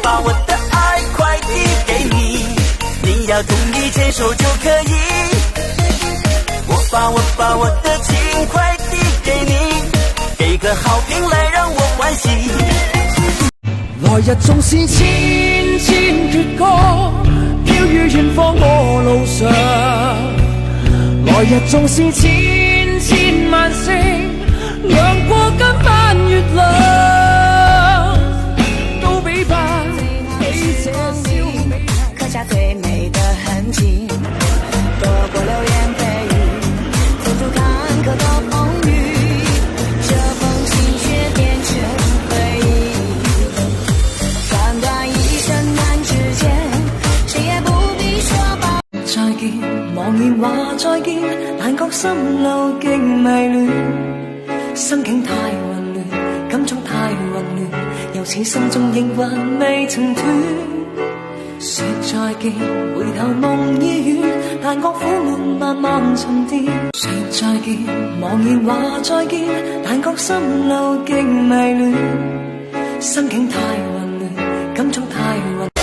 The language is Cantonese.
把我的爱快递给你，你要同意牵手就可以。我把我的情快递给你，给个好评来让我欢喜。來日縱是千千闕歌，飄於遠方我路上。來日縱是千千萬星，亮過今晚月亮，都比不起這小美，刻下最美的痕迹，躲过流言蜚语，付出坎坷的风雨，这封信却变成回忆。短短一生难之间，谁也不必说抱再見，茫然話再見，但覺心路極迷亂，心境太混亂，感觸太混亂，又似心中仍還未曾斷。說再見，回頭夢已遠，但覺苦悶慢慢沉澱。說再見，茫然話再見，但覺心路極迷亂，心境太混亂，感觸太混亂。